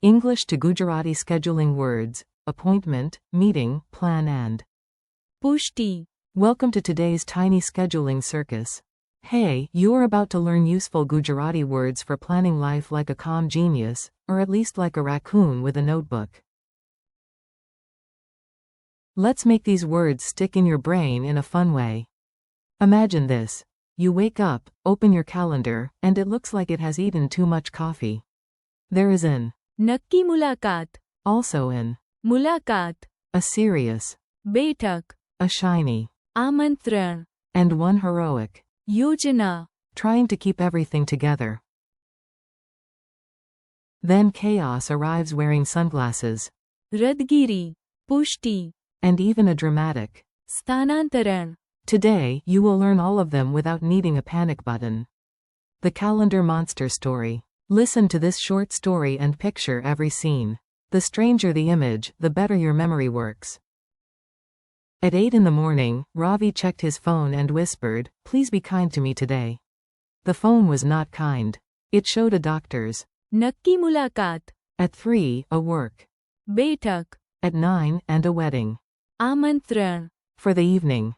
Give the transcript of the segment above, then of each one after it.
English to Gujarati scheduling words: appointment, meeting, plan and pushti. welcome to today's tiny scheduling circus. Hey, you're about to learn useful Gujarati words for planning life like a calm genius, or at least like a raccoon with a notebook. Let's make these words stick in your brain in a fun way. Imagine this. You wake up, open your calendar, and it looks like it has eaten too much coffee. There is an नक्की मुलाकात. also an मुलाकात. a serious, बैठक. a shiny, आमंत्रण. and one heroic, योजना. trying to keep everything together. Then chaos arrives wearing sunglasses, रदगिरी. पुष्टि. and even a dramatic. स्थानांतरण. Today, you will learn all of them without needing a panic button. The Calendar Monster Story. Listen to this short story and picture every scene. The stranger the image, the better your memory works. At 8 in the morning, Ravi checked his phone and whispered, "Please be kind to me today." The phone was not kind. It showed a doctor's. नक्की मुलाकात. At 3, a work. बैठक. At 9, and a wedding. आमंत्रण. For the evening.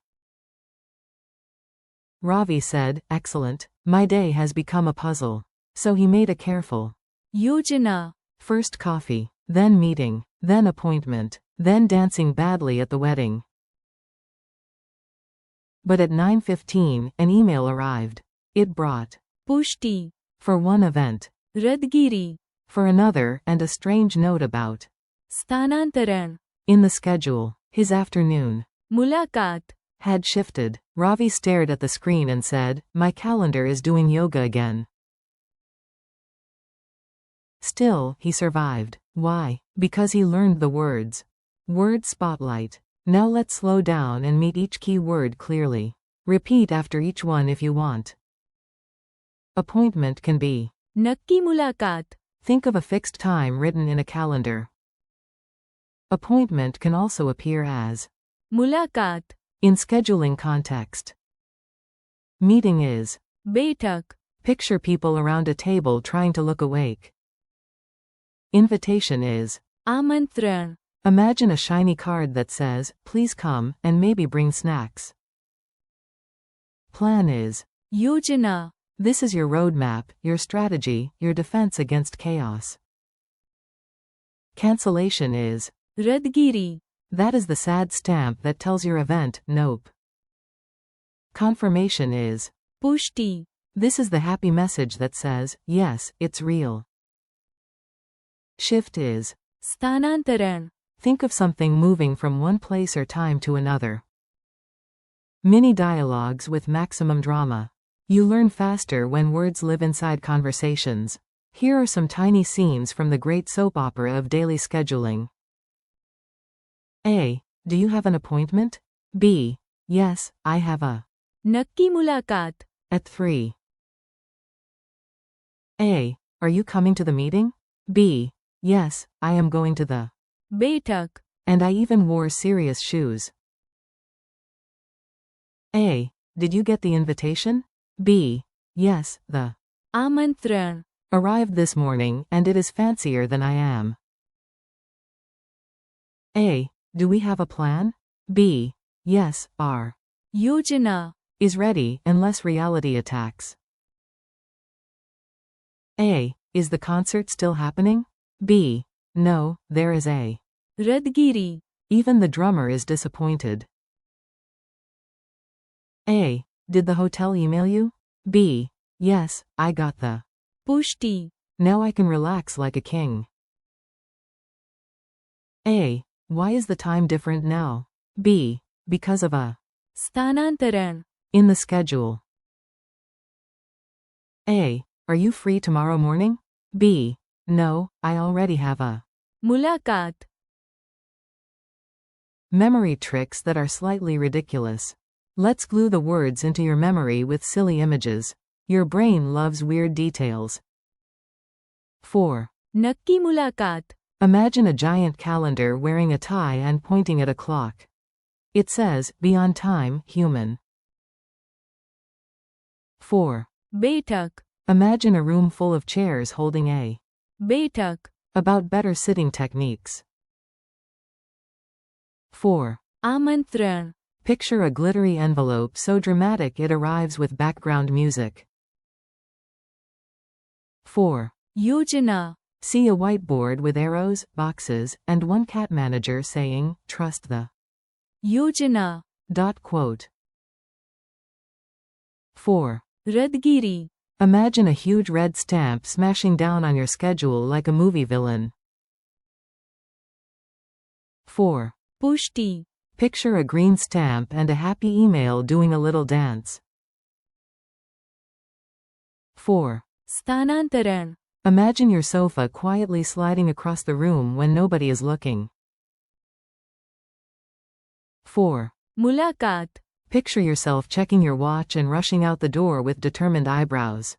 Ravi said, "Excellent. My day has become a puzzle." So he made a careful योजना. first coffee, then meeting, then appointment, then dancing badly at the wedding. But at 9:15, an email arrived. It brought पुष्टि. for one event, रदगिरी. for another, and a strange note about स्थानांतरण. in the schedule. His afternoon मुलाकात. had shifted. Ravi stared at the screen and said, "My calendar is doing yoga again." Still, he survived. Why? Because he learned the words. Word spotlight. Now let's slow down and meet each key word clearly. Repeat after each one if you want. Appointment can be. नक्की मुलाकात. Think of a fixed time written in a calendar. Appointment can also appear as मुलाकात. in scheduling context. Meeting is. बैठक. Picture people around a table trying to look awake. Invitation is. आमंत्रण. Imagine a shiny card that says, "Please come, and maybe bring snacks." Plan is. योजना. This is your roadmap, your strategy, your defense against chaos. Cancellation is. रदगिरी. That is the sad stamp that tells your event, nope. Confirmation is. पुष्टि. This is the happy message that says, yes, it's real. Shift is. स्थानांतरण. Think of something moving from one place or time to another. Mini dialogues with maximum drama. You learn faster when words live inside conversations. Here are some tiny scenes from the great soap opera of daily scheduling. A. Do you have an appointment? B. Yes, I have a. नक्की मुलाकात. At 3. A. Are you coming to the meeting? B. Yes, I am going to the. बैठक. And I even wore serious shoes. A. Did you get the invitation? B. Yes, the. आमंत्रण. Arrived this morning, and it is fancier than I am. A. Do we have a plan? B. Yes, our. योजना. Is ready, unless reality attacks. A. Is the concert still happening? B. No, there is a. रदगिरी. Even the drummer is disappointed. A. Did the hotel email you? B. Yes, I got the. पुष्टि. Now I can relax like a king. A. Why is the time different now? B. Because of a. स्थानांतरण. In the schedule. A. Are you free tomorrow morning? B. No, I already have a. मुलाकात. Memory tricks that are slightly ridiculous. Let's glue the words into your memory with silly images. Your brain loves weird details. 4. नक्की मुलाकात. Imagine a giant calendar wearing a tie and pointing at a clock. It says, "Be on time, human." 4. बैठक. Imagine a room full of chairs holding a. बैठक. About better sitting techniques. 4. आमंत्रण. Picture a glittery envelope so dramatic it arrives with background music. 4. योजना. See a whiteboard with arrows, boxes, and one cat manager saying, "Trust the." योजना. Quote. 4. रदगिरी. Imagine a huge red stamp smashing down on your schedule like a movie villain. 4. पुष्टि. Picture a green stamp and a happy email doing a little dance. 4. स्थानांतरण. Imagine your sofa quietly sliding across the room when nobody is looking. 4. मुलाकात. Picture yourself checking your watch and rushing out the door with determined eyebrows.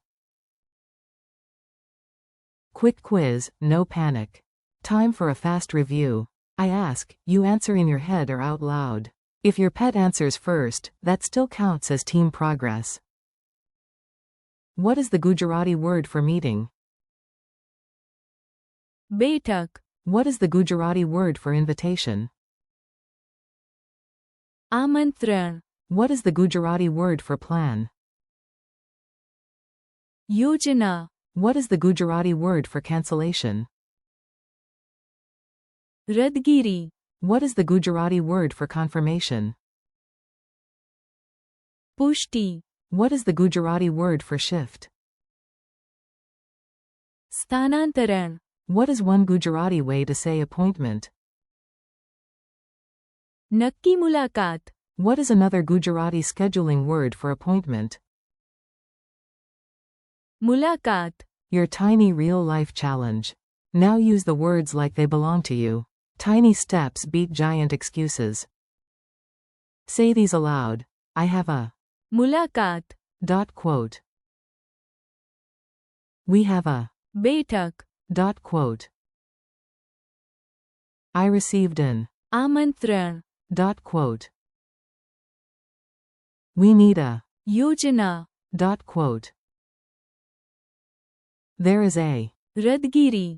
Quick quiz, no panic. Time for a fast review. I ask, you answer in your head or out loud. If your pet answers first, that still counts as team progress. What is the Gujarati word for meeting? बैठक. What is the Gujarati word for invitation? आमंत्रण. What is the Gujarati word for plan? योजना. What is the Gujarati word for cancellation? रदगिरी. What is the Gujarati word for confirmation? पुष्टि. What is the Gujarati word for shift? स्थानांतरण. What is one Gujarati way to say appointment? नक्की मुलाकात. What is another Gujarati scheduling word for appointment? मुलाकात. Your tiny real-life challenge. Now use the words like they belong to you. Tiny steps beat giant excuses. Say these aloud. I have a. मुलाकात. Quote. We have a. बैठक. Quote. I received an. आमंत्रण. Quote. We need a. योजना. Quote. There is a. रदगिरी.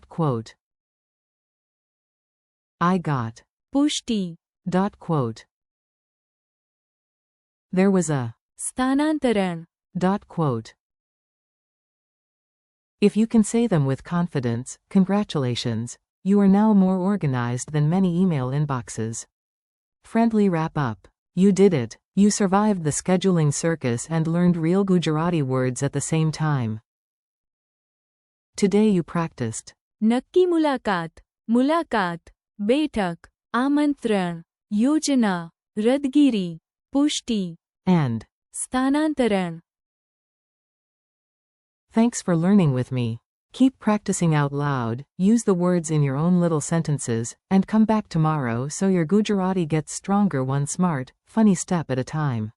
Quote. I got. पुष्टि. Quote. There was a. स्थानांतरण. Quote. If you can say them with confidence, congratulations, you are now more organized than many email inboxes. Friendly wrap up. You did it. You survived the scheduling circus and learned real Gujarati words at the same time. Today you practiced. नक्की मुलाकात. मुलाकात. बैठक. आमंत्रण. योजना. रदगिरी. पुष्टि. And. स्थानांतरण. Thanks for learning with me. Keep practicing out loud, use the words in your own little sentences, and come back tomorrow so your Gujarati gets stronger one smart, funny step at a time.